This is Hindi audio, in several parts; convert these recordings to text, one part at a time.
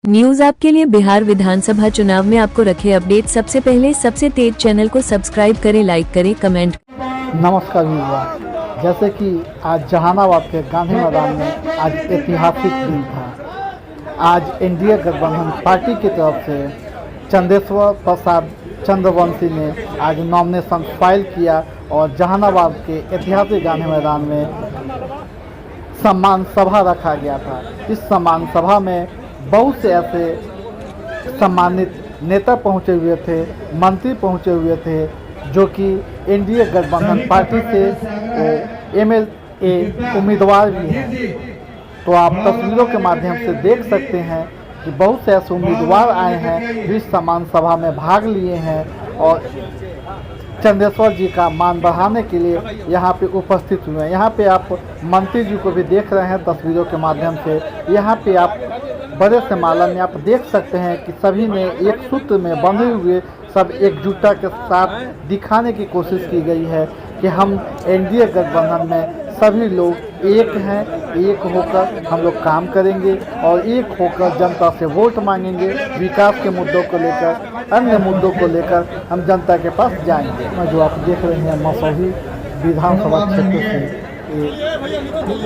न्यूज आपके लिए बिहार विधानसभा चुनाव में आपको रखे अपडेट सबसे पहले सबसे तेज चैनल को सब्सक्राइब करें, लाइक करें, कमेंट। नमस्कार युवा, जैसे कि आज जहानाबाद के गांधी मैदान में आज ऐतिहासिक दिन था। आज एनडीए गठबंधन पार्टी की तरफ से चंदेश्वर प्रसाद चंद्रवंशी ने आज नॉमिनेशन फाइल किया और जहानाबाद के ऐतिहासिक गांधी मैदान में सम्मान सभा रखा गया था। इस सम्मान सभा में बहुत से ऐसे सम्मानित नेता पहुंचे हुए थे, मंत्री पहुंचे हुए थे, जो कि एनडीए गठबंधन पार्टी से एमएलए उम्मीदवार भी हैं। तो आप तस्वीरों के माध्यम से देख सकते हैं कि बहुत से ऐसे उम्मीदवार आए हैं जो इस सम्मान सभा में भाग लिए हैं और चंदेश्वर जी का मान बढ़ाने के लिए यहाँ पे उपस्थित हुए हैं। यहाँ पे आप मंत्री जी को भी देख रहे हैं तस्वीरों के माध्यम से। यहाँ पे आप बड़े से माला में आप देख सकते हैं कि सभी ने एक सूत्र में बंधे हुए सब एकजुटता के साथ दिखाने की कोशिश की गई है कि हम एनडीए गठबंधन में सभी लोग एक हैं, एक होकर हम लोग काम करेंगे और एक होकर जनता से वोट मांगेंगे। विकास के मुद्दों को लेकर, अन्य मुद्दों को लेकर हम जनता के पास जाएंगे। जो आप देख रहे हैं मसौही विधानसभा क्षेत्र से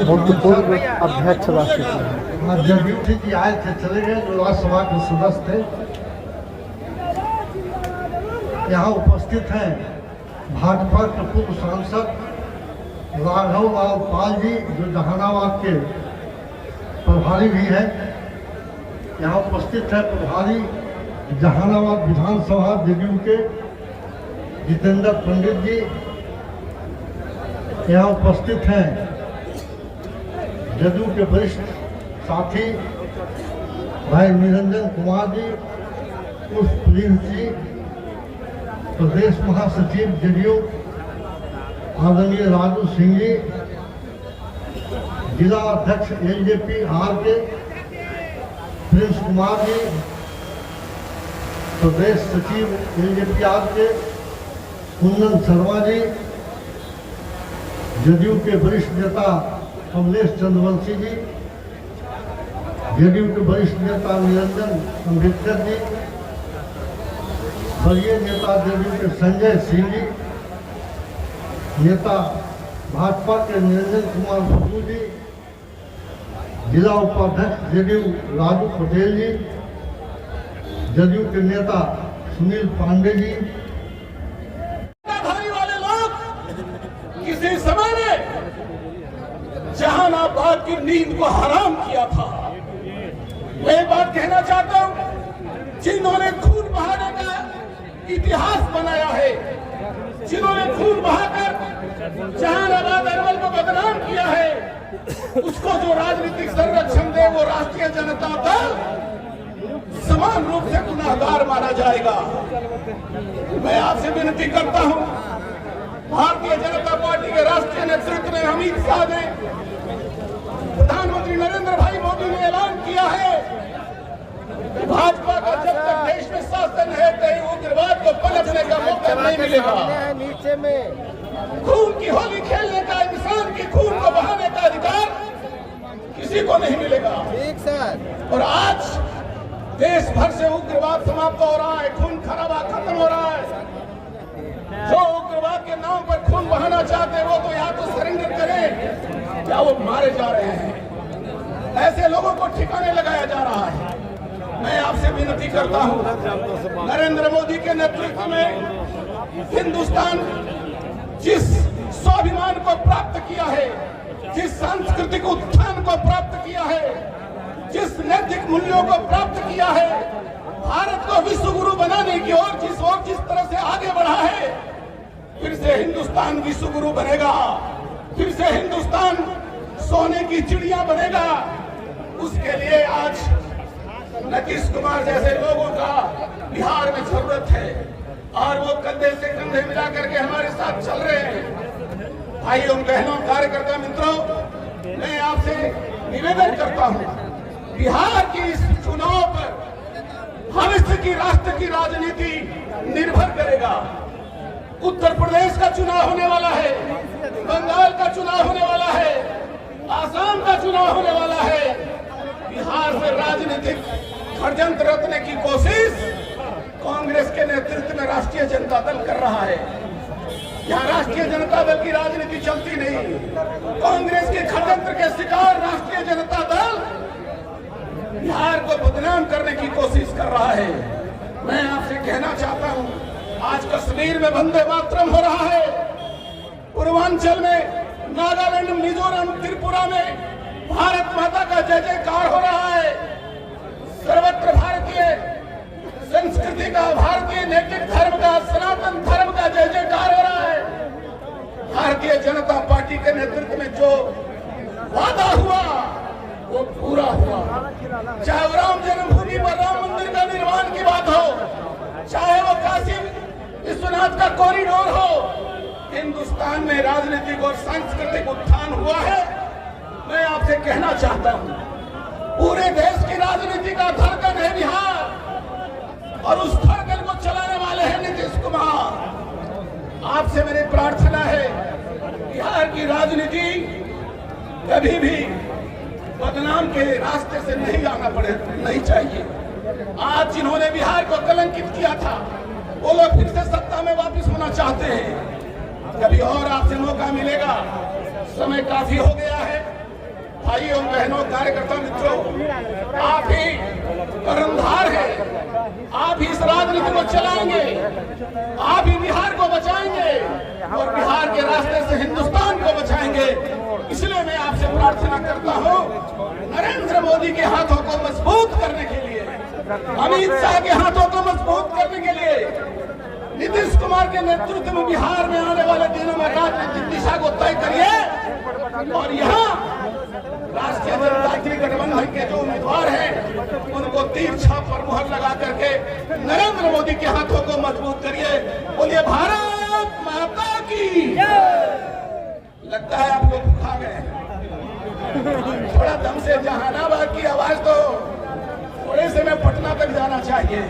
भूतपूर्व अध्यक्ष रह चुके हैं। जदयू जी आए थे, चले गए, जो राज्यसभा के सदस्य थे। यहाँ उपस्थित हैं भाजपा के पूर्व सांसद राघव लाल पाल जी, जो जहानाबाद के प्रभारी भी हैं। यहाँ उपस्थित है प्रभारी जहानाबाद विधानसभा जदयू के जितेंद्र पंडित जी। यहाँ उपस्थित हैं जदयू के वरिष्ठ साथी भाई निरंजन कुमार जी उर्फ प्रिंस जी, प्रदेश महासचिव जदयू आदरणीय राजू सिंह जी, जिला अध्यक्ष एलजेपी आर के प्रिंस कुमार जी, प्रदेश सचिव एलजेपी आर के कुंदन शर्मा जी, जदयू के वरिष्ठ नेता कमलेश चंद्रवंशी जी, जदयू के वरिष्ठ नेता निरंजन अम्बेडकर जी, वरीय नेता जदयू के संजय सिंह जी, नेता भाजपा के निरंजन कुमार बब्बू जी, जिला उपाध्यक्ष जदयू राजू पटेल जी, जदयू के नेता सुनील पांडे जी। किसी समय ने जहानाबाद की नींद को हराम किया था। मैं एक बात कहना चाहता हूं, जिन्होंने खून बहाने का इतिहास बनाया है, जिन्होंने खून बहाकर जहानाबाद अरवल को बदनाम किया है, उसको जो राजनीतिक संरक्षण दे वो राष्ट्रीय जनता दल समान रूप से गुनाहगार माना जाएगा। मैं आपसे विनती करता हूं, भारतीय जनता पार्टी के राष्ट्रीय नेतृत्व ने, अमित शाह ने, प्रधानमंत्री नरेंद्र भाई मोदी ने ऐलान किया है कि भाजपा का जब तक देश में शासन है कहीं उग्रवाद को पलटने का मौका नहीं मिलेगा। नीचे में खून की होली खेलने का, इंसान की खून को बहाने का अधिकार किसी को नहीं मिलेगा। ठीक सर। और आज देश भर से उग्रवाद समाप्त हो रहा है, खून खराबा खत्म हो रहा है। जो उग्रवाद के नाम पर खून बहाना चाहते हैं वो तो या तो सरेंडर करें या वो मारे जा रहे हैं। ऐसे लोगों को ठिकाने लगाया जा रहा है। मैं आपसे विनती करता हूं, नरेंद्र मोदी के नेतृत्व में हिंदुस्तान जिस स्वाभिमान को प्राप्त किया है, जिस सांस्कृतिक उत्थान को प्राप्त किया है, जिस नैतिक मूल्यों को प्राप्त किया है, भारत को विश्व गुरु बनाने की ओर जिस तरह से आगे बढ़ा है, फिर से हिंदुस्तान विश्व गुरु बनेगा, फिर से हिंदुस्तान सोने की चिड़िया बनेगा। उसके लिए आज नीतीश कुमार जैसे लोगों का बिहार में जरूरत है और वो कंधे से कंधे मिला करके हमारे साथ चल रहे हैं। भाइयों बहनों कार्यकर्ता मित्रों, मैं आपसे निवेदन करता हूं, बिहार की इस चुनाव पर भविष्य की राष्ट्र की राजनीति निर्भर करेगा। उत्तर प्रदेश का चुनाव होने वाला है, बंगाल का चुनाव होने वाला है, आसाम का चुनाव होने वाला है। बिहार से राजनीतिक षड्यंत्र रचने की कोशिश कांग्रेस के नेतृत्व में राष्ट्रीय जनता दल कर रहा है। यहाँ राष्ट्रीय जनता दल की राजनीति चलती नहीं। कांग्रेस के षड्यंत्र के शिकार राष्ट्रीय जनता दल बिहार को बदनाम करने की कोशिश कर रहा है। मैं आपसे कहना चाहता हूँ, आज कश्मीर में वंदे मातरम हो रहा है, पूर्वांचल में, नागालैंड, मिजोरम, त्रिपुरा में भारत माता का जय जयकार हो रहा है। सर्वत्र भारतीय संस्कृति का, भारतीय नैतिक धर्म का, सनातन धर्म का जय जयकार हो रहा है। भारतीय जनता पार्टी के नेतृत्व में जो वादा हुआ वो पूरा हुआ। चाहे वो राम जन्मभूमि पर राम मंदिर का निर्माण की बात हो, चाहे वो काशी विश्वनाथ का कॉरिडोर हो, हिंदुस्तान में राजनीतिक और सांस्कृतिक उत्थान हुआ है। मैं आपसे कहना चाहता हूं, पूरे देश की राजनीति का धड़कन है बिहार और उस धड़कन को चलाने वाले हैं नीतीश कुमार। आपसे मेरी प्रार्थना है, बिहार की राजनीति कभी भी बदनाम के रास्ते से नहीं आना नहीं चाहिए। आज जिन्होंने बिहार को कलंकित किया था वो लोग फिर से सत्ता में वापस होना चाहते हैं। कभी और आपसे मौका मिलेगा, समय काफी हो गया है। भाइयों बहनों कार्यकर्ता मित्रों, आप ही कर्णधार हैं, आप ही इस राजनीति को चलाएंगे, आप ही बिहार को बचाएंगे और बिहार के रास्ते से हिंदुस्तान को बचाएंगे। इसलिए मैं आपसे प्रार्थना करता हूं, नरेंद्र मोदी के हाथों को मजबूत करने के लिए, अमित शाह के हाथों को मजबूत करने के लिए, नीतीश कुमार के नेतृत्व में बिहार में आने वाले दिनों में राजनीतिक दिशा को तय करिए और यहाँ राष्ट्रीय जनतांत्रिक गठबंधन के जो उम्मीदवार हैं उनको तीर छाप पर मुहर लगा करके नरेंद्र मोदी के हाथों को मजबूत करिए। बोलिए भारत माता की। लगता है आपको भूखा गए, थोड़ा दम से जहानाबाद की आवाज तो थोड़े से में पटना तक जाना चाहिए।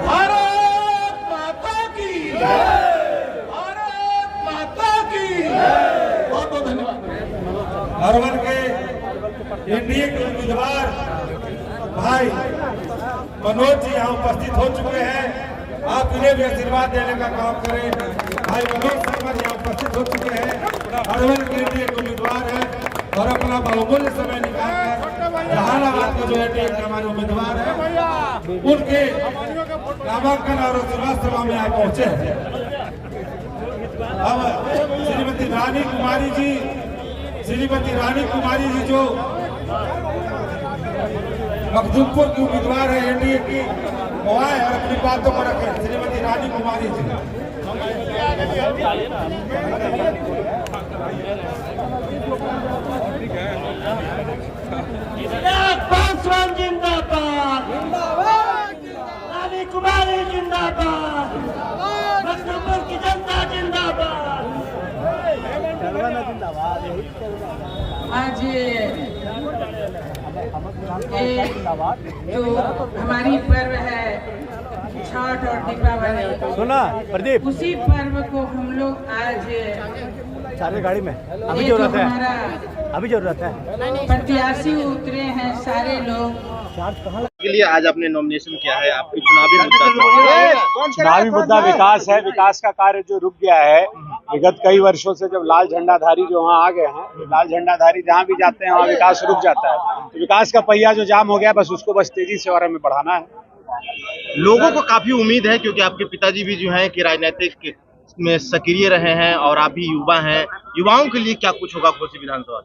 भारत माता की, भारत माता की। बहुत बहुत धन्यवाद। अरवल के एनडीए के उम्मीदवार भाई मनोज जी यहाँ उपस्थित हो चुके हैं। आप इन्हें भी आशीर्वाद देने का काम करें। भाई मनोज शर्मा जी यहाँ उपस्थित हो चुके हैं, अरवल के एनडीए के उम्मीदवार हैं और अपना बहुमूल्य समय निकालकर जहानाबाद के जो एनडीए के हमारे उम्मीदवार हैं उनके नामांकन और आशीर्वाद सभा में आप पहुंचे हैं। अब श्रीमती रानी कुमारी जी जो मखदूमपुर की उम्मीदवार है एनडीए की, वो आए और अपनी बातों को रखें। श्रीमती रानी कुमारी जी। पासवान जिंदाबाद, रानी कुमारी जिंदाबाद, मखदूमपुर की जनता जिंदाबाद। आज जो हमारी पर्व है छठ और दीपावली, सुना प्रदीप, उसी पर्व को हम लोग आज सारे गाड़ी में अभी जरूरत है, प्रत्याशी उतरे हैं सारे लोग के लिए। आज आपने नॉमिनेशन किया है, आपकी चुनावी मुद्दा चुनावी मुद्दा विकास है। विकास का कार्य जो रुक गया है विगत कई वर्षों से, जब लाल झंडाधारी जो वहाँ आ गए हैं, तो लाल झंडाधारी जहाँ भी जाते हैं वहाँ विकास रुक जाता है। तो विकास का पहिया जो जाम हो गया, बस उसको तेजी से और हमें बढ़ाना है। लोगों को काफी उम्मीद है क्योंकि आपके पिताजी भी जो है कि राजनीतिक में सक्रिय रहे हैं और आप भी युवा हैं। युवाओं के लिए क्या कुछ होगा घोसी विधानसभा?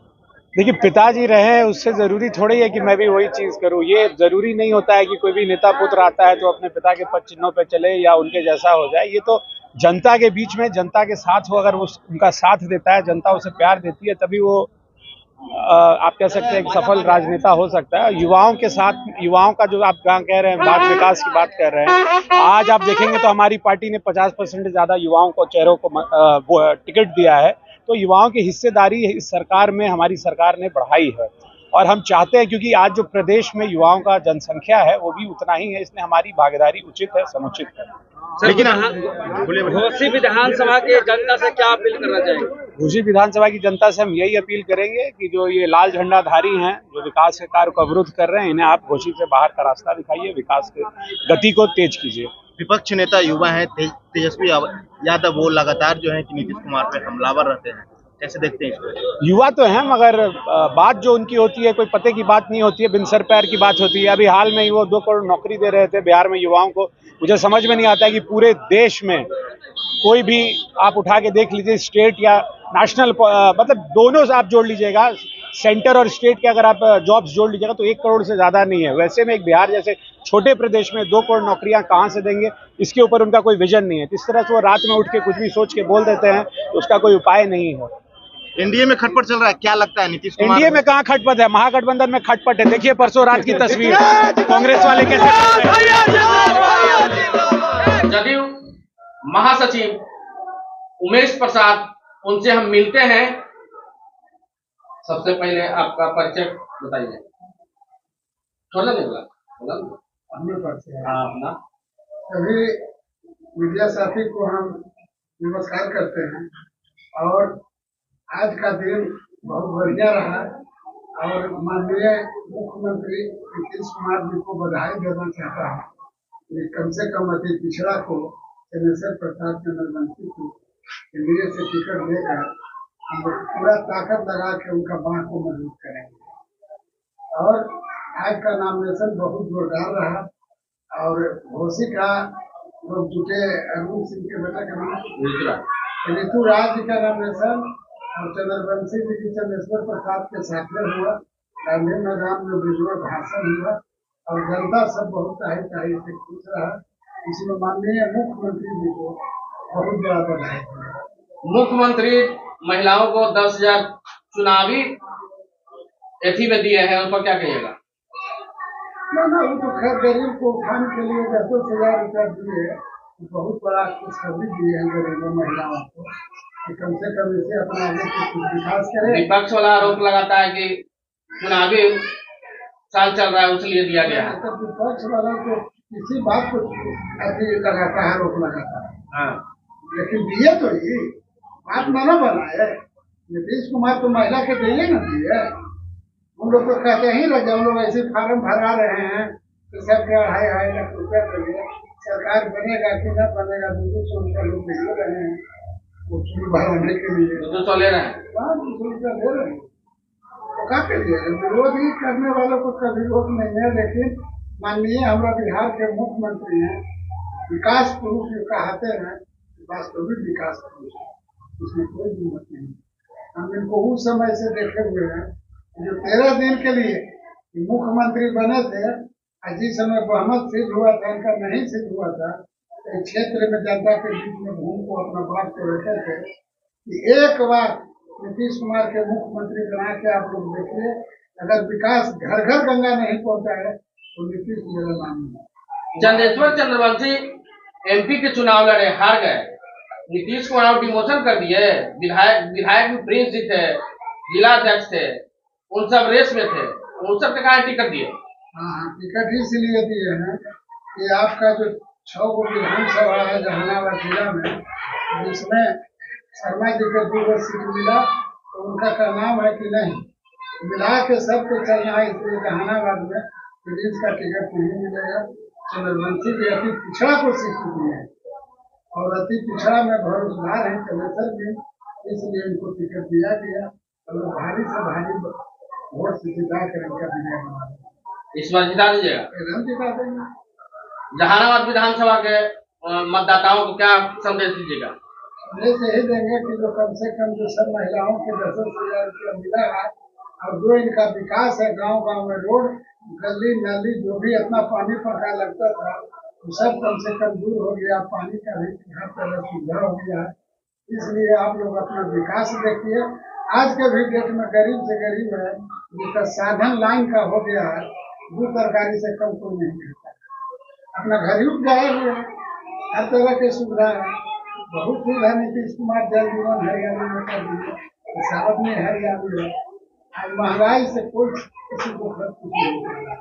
देखिए, पिताजी रहे उससे जरूरी थोड़ी है कि मैं भी वही चीज करूं। ये जरूरी नहीं होता है कि कोई भी नेता पुत्र आता है तो अपने पिता के पद चिन्हों पे चले या उनके जैसा हो जाए। ये तो जनता के बीच में, जनता के साथ हो, अगर वो उनका साथ देता है, जनता उसे प्यार देती है, तभी वो आप कह सकते हैं एक सफल राजनेता हो सकता है। युवाओं के साथ, युवाओं का जो आप कह रहे हैं बात, विकास की बात कर रहे हैं, आज आप देखेंगे तो हमारी पार्टी ने 50% से ज्यादा युवाओं को, चेहरों को टिकट दिया है। तो युवाओं की हिस्सेदारी इस सरकार में हमारी सरकार ने बढ़ाई है और हम चाहते हैं, क्योंकि आज जो प्रदेश में युवाओं का जनसंख्या है वो भी उतना ही है, इसलिए हमारी भागीदारी उचित है, समुचित है। लेकिन घोसी विधानसभा के जनता से क्या अपील करना चाहेंगे? घोसी विधानसभा की जनता से हम यही अपील करेंगे कि जो ये लाल झंडाधारी हैं, जो विकास के कार्य को अवरुद्ध कर रहे हैं, इन्हें आप घोसी से बाहर का रास्ता दिखाइए, विकास की गति को तेज कीजिए। विपक्ष नेता युवा हैं, तेजस्वी यादव, वो लगातार जो है कि नीतीश कुमार पे हमलावर रहते हैं, कैसे देखते हैं इसको? युवा तो हैं, मगर बात जो उनकी होती है कोई पते की बात नहीं होती है, बिन सर पैर की बात होती है। अभी हाल में ही वो 2 करोड़ नौकरी दे रहे थे बिहार में युवाओं को। मुझे समझ में नहीं आता है कि पूरे देश में कोई भी आप उठा के देख लीजिए, स्टेट या नेशनल, मतलब दोनों से आप जोड़ लीजिएगा, सेंटर और स्टेट के अगर आप जॉब्स जोड़ लीजिएगा तो 1 करोड़ से ज्यादा नहीं है। वैसे में एक बिहार जैसे छोटे प्रदेश में 2 करोड़ नौकरियां कहां से देंगे, इसके ऊपर उनका कोई विजन नहीं है। इस तरह से वो रात में उठ के कुछ भी सोच के बोल देते हैं तो उसका कोई उपाय नहीं है। एनडीए में खटपट चल रहा है, क्या लगता है नीतीश कुमार? एनडीए में कहाँ खटपट है, महागठबंधन में खटपट है। देखिए परसों रात की तस्वीर, कांग्रेस वाले कैसे जदयू महासचिव उमेश प्रसाद, उनसे हम मिलते हैं। सबसे पहले आपका परिचय बताइए। छोड़ना नहीं बोला सभी मीडिया साथी को हम नमस्कार करते हैं और आज का दिन बहुत बढ़िया रहा और माननीय मुख्यमंत्री नीतीश कुमार जी को बधाई देना चाहता हूँ। कम से कम अति पिछड़ा को चंद्रशेखर प्रसाद चंद्रवंशी को एनडीए से टिकट देकर हम पूरा ताकत लगा के उनका बांह को मजबूत करेंगे। और आज का नॉमिनेशन बहुत जोरदार रहा और घोसी का लोग जुटे, अरुण सिंह के बेटा का नाम ऋतु राज का नॉमिनेशन और चंद्रवंशी जी की चंद्रेश्वर प्रसाद के साथ में हुआ। गांधी मैदान में बेजोड़ भाषण हुआ और जनता सब बहुत ताही से खुश रहा। इसमें माननीय मुख्यमंत्री जी को बहुत बड़ा बधाई है। मुख्यमंत्री महिलाओं को 10,000 चुनावी एथी में दिए हैं, उन पर क्या कहिएगा? ना वो तो खैर गरीब को उठाने के लिए 10,000 रुपया दिए, बहुत बड़ा खुशखबरी दिए हैं गरीबों महिलाओं को कि कम से कम इसे अपना आगे कुछ विकास करें। विपक्ष वाला आरोप लगाता है कि चुनावी साल चल रहा है इसलिए दिया गया है। तो विपक्ष वाला तो किसी बात को अभी लगाता है, रोक लगाता है। हाँ। लेकिन दिए तो ये बात न बनाए। नीतीश कुमार तो महिला के दिए न दिए, हम लोग तो कहते ही रह जाए। हम लोग ऐसे फार्म भरा रहे हैं तो सबके 2.5 लाख रुपया करिए, सरकार बनेगा कि न बनेगा 200 रुपया लोग दे रहे हैं वो चूल भराने के लिए। 200 ले रहे हैं, 200 रुपया ले रहे हैं तो क्या करिए। विरोध ही करने वालों को कभी रोक नहीं है। लेकिन माननीय हमारा बिहार के मुख्यमंत्री हैं, विकास पुरुष जो कहते हैं, वास्तविक विकास पुरुष, इसमें कोई हिम्मत नहीं। हम इनको उस समय से देखे हुए हैं जो 13 दिन के लिए मुख्यमंत्री बने थे, जिस समय बहुमत सिद्ध हुआ था, इनका नहीं सिद्ध हुआ था, तो क्षेत्र में जनता के बीच में घूम को अपना बात को रखे थे कि एक बार नीतीश कुमार के मुख्यमंत्री बना के आप लोग देखिए, अगर विकास घर घर गंगा नहीं पहुंचा है तो नीतीश मेरा नाम नहीं। चंद्रेश्वर चंद्रवंशी एमपी के चुनाव लड़े, हार गए। नीतीश कुमार डिमोशन कर दिए। विधायक में प्रिंस जी थे, जिला अध्यक्ष थे, उन सब रेस में थे, उन सब के कहा टिकट दिए? हाँ, टिकट इसलिए दिए हैं कि आपका जो 6 गो विधानसभा है जहानाबाद जिला में, जिसमें शर्मा जी के 2 सीट मिला, तो उनका का नाम है कि नहीं मिला के सबको चलना है। इसलिए जहानाबाद में प्रिंस का टिकट नहीं मिलेगा। चंद्रवंशी के अति पिछड़ा को सीट दी है और अति पिछड़ा में भरोसेदार है चंद्रशेखर जी, इसलिए इनको टिकट दिया गया और भारी से भारी वोट से जिता कर इनका विजय बना। इस बार जिता दीजिएगा? एकदम जिता देंगे। जहानाबाद विधानसभा के मतदाताओं को क्या संदेश दीजिएगा? संदेश यही देंगे कि जो कम से कम जो सब महिलाओं के 10,000 रुपया मिला है और जो इनका विकास है, गांव गांव में रोड, गली नाली, जो भी अपना पानी पका लगता था वो सब कम से कम दूर हो गया। पानी का भी हर तरह सुविधा हो गया है। इसलिए आप लोग अपना विकास देखिए। आज के भी डेट में गरीब से गरीब है जिसका साधन लाइन का हो गया है, 2 तरकारी से कम कोई नहीं खाता, अपना घर ही उपजाए हुए है, हर तरह की सुविधा है। बहुत सुविधा नीतीश कुमार जल जीवन हरियाणा में कर दिए, सावत में हरियाणा है, महंगाई से कोई किसी को फर्क नहीं पड़ता।